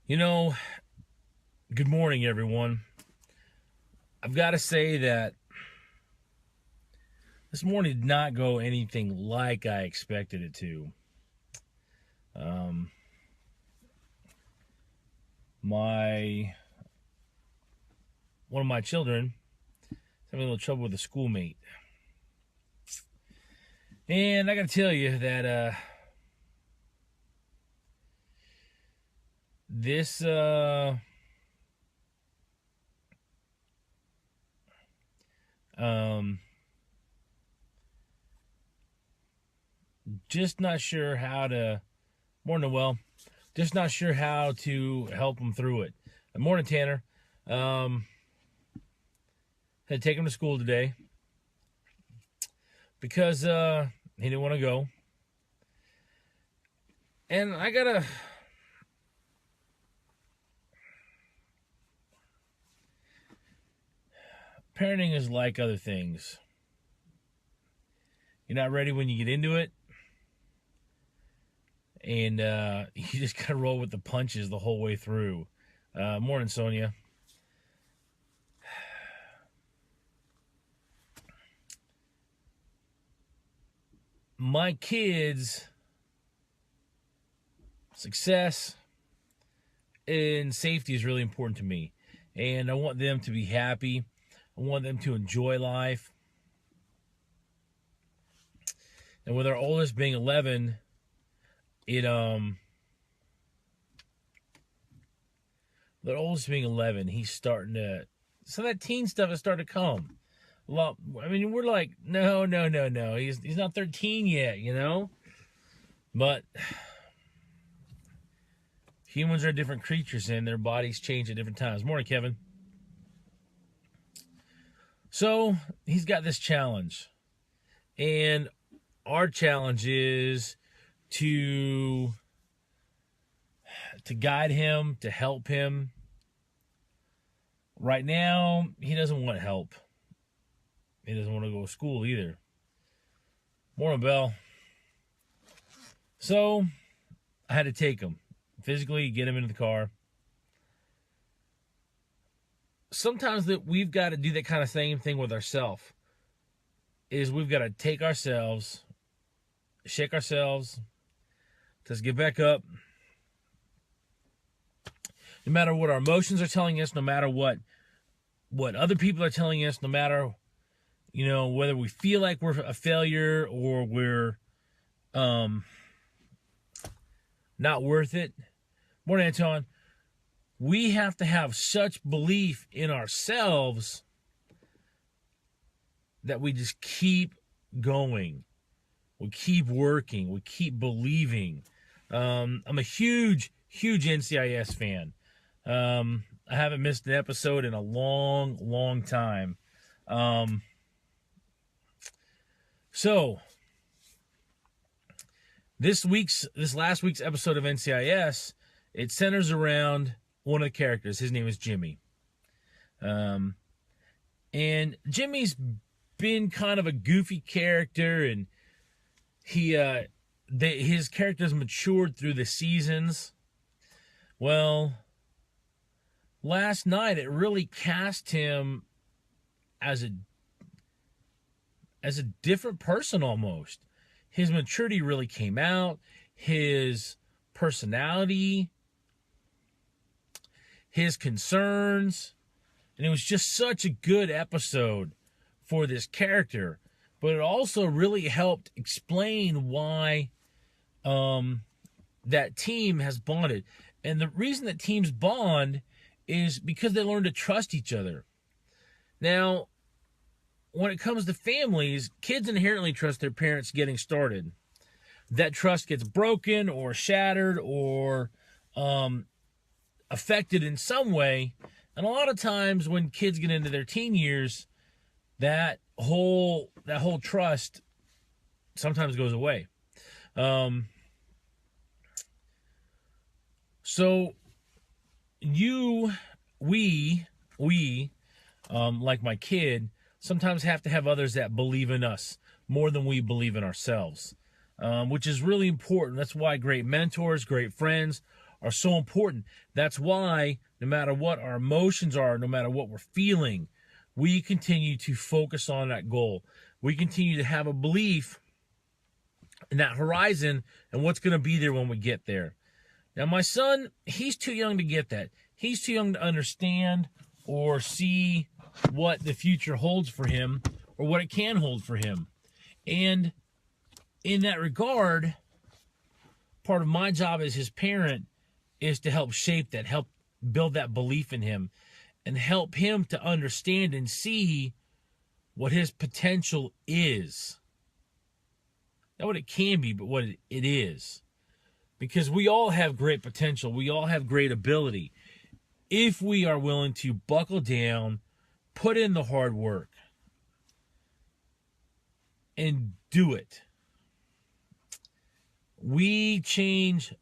You know, good morning, everyone. I've got to say that this morning did not go anything like I expected it to. Um, my One of my children is having a little trouble with a schoolmate, and I got to tell you that this um, just not sure how to. Morning, well, just not sure how to help him through it. Morning, Tanner. Um, Had to take him to school today because he didn't want to go. And I gotta. Parenting is like other things. You're not ready when you get into it, and you just gotta roll with the punches the whole way through. Morning, Sonia. My kids' success and safety is really important to me, and I want them to be happy. I want them to enjoy life. And with our oldest being 11, the oldest being 11, he's starting to. So that teen stuff is starting to come. Well, I mean, we're like, no. He's not 13 yet, you know? But humans are different creatures and their bodies change at different times. Morning, Kevin. So he's got this challenge. And our challenge is to guide him, to help him. Right now, he doesn't want help. He doesn't want to go to school either. Morning, Bell. So I had to take him, physically get him into the car. Sometimes that we've got to do that kind of same thing with ourselves. Is we've got to take ourselves, shake ourselves, just get back up. No matter what our emotions are telling us, no matter what other people are telling us, no matter, whether we feel like we're a failure or we're not worth it. Morning, Anton. We have to have such belief in ourselves that we just keep going. We keep working. We keep believing. I'm a huge NCIS fan. I haven't missed an episode in a long time. So this last week's episode of NCIS, it centers around one of the characters. His name is Jimmy. And Jimmy's been kind of a goofy character, and his character's matured through the seasons. Well, last night it really cast him as a different person almost. His maturity really came out, his personality, his concerns, and it was just such a good episode for this character. But it also really helped explain why that team has bonded. And the reason that teams bond is because they learn to trust each other. Now, when it comes to families, kids inherently trust their parents getting started. That trust gets broken or shattered or affected in some way. And a lot of times when kids get into their teen years, that whole trust sometimes goes away. So we, like my kid, sometimes have to have others that believe in us more than we believe in ourselves, which is really important. That's why great mentors, great friends are so important. That's why no matter what our emotions are, no matter what we're feeling, we continue to focus on that goal. We continue to have a belief in that horizon and what's going to be there when we get there. Now, my son, he's too young to get that. He's too young to understand or see what the future holds for him or what it can hold for him. And in that regard, part of my job as his parent is to help shape that, help build that belief in him, and help him to understand and see what his potential is. Not what it can be, but what it is. Because we all have great potential. We all have great ability. If we are willing to buckle down, put in the hard work, and do it. We change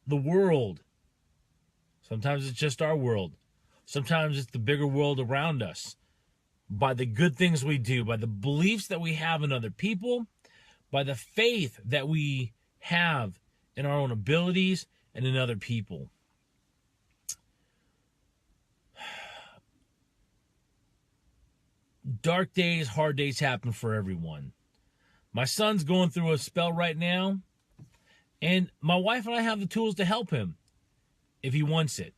the world. Sometimes it's just our world. Sometimes it's the bigger world around us. By the good things we do, by the beliefs that we have in other people, by the faith that we have in our own abilities and in other people. Dark days, hard days happen for everyone. My son's going through a spell right now, and my wife and I have the tools to help him if he wants it.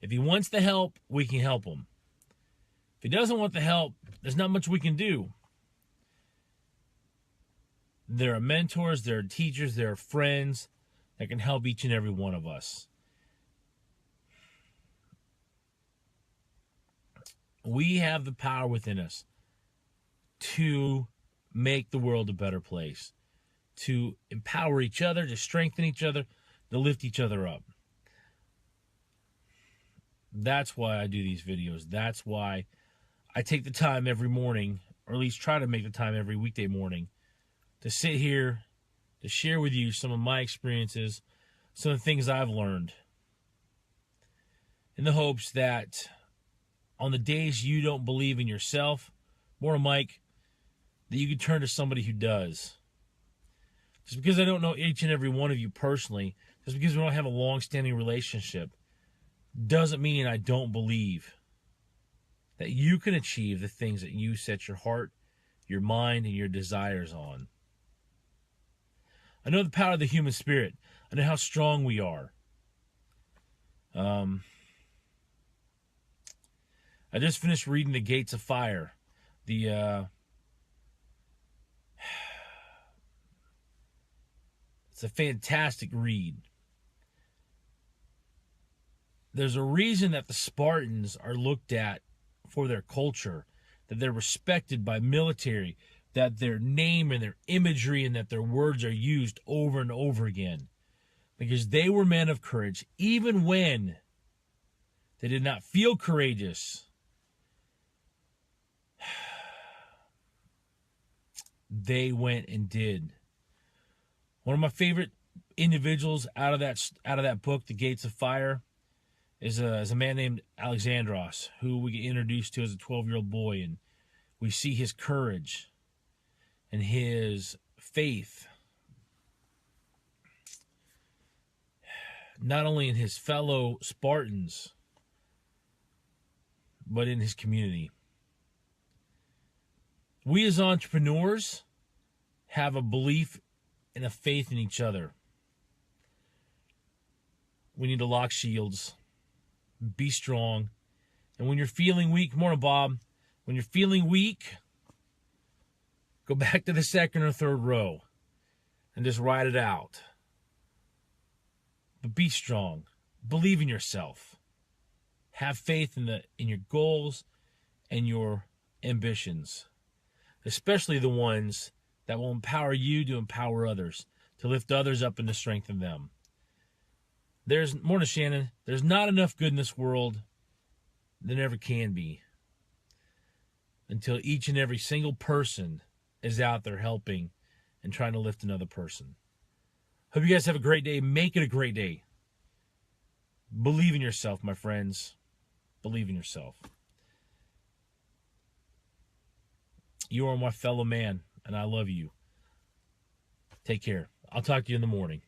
If he wants the help, we can help him. If he doesn't want the help, there's not much we can do. There are mentors, there are teachers, there are friends that can help each and every one of us. We have the power within us to make the world a better place, to empower each other, to strengthen each other, to lift each other up. That's why I do these videos. That's why I take the time every morning, or at least try to make the time every weekday morning, to sit here, to share with you some of my experiences, some of the things I've learned, in the hopes that on the days you don't believe in yourself, more Mike, that you can turn to somebody who does. Just because I don't know each and every one of you personally, just because we don't have a long-standing relationship, doesn't mean I don't believe that you can achieve the things that you set your heart, your mind, and your desires on. I know the power of the human spirit. I know how strong we are. I just finished reading The Gates of Fire. It's a fantastic read. There's a reason that the Spartans are looked at for their culture, that they're respected by military, that their name and their imagery and that their words are used over and over again. Because they were men of courage, even when they did not feel courageous. They went and did. One of my favorite individuals out of that book, The Gates of Fire, is a man named Alexandros, who we get introduced to as a 12-year-old boy, and we see his courage and his faith, not only in his fellow Spartans, but in his community. We as entrepreneurs have a belief and a faith in each other. We need to lock shields, be strong, and when you're feeling weak, morning Bob, when you're feeling weak, go back to the second or third row and just ride it out. But be strong. Believe in yourself. Have faith in your goals and your ambitions, especially the ones that will empower you to empower others, to lift others up and to strengthen them. Morning, Shannon, there's not enough good in this world. There never can be, until each and every single person is out there helping and trying to lift another person. Hope you guys have a great day. Make it a great day. Believe in yourself, my friends. Believe in yourself. You are my fellow man, and I love you. Take care. I'll talk to you in the morning.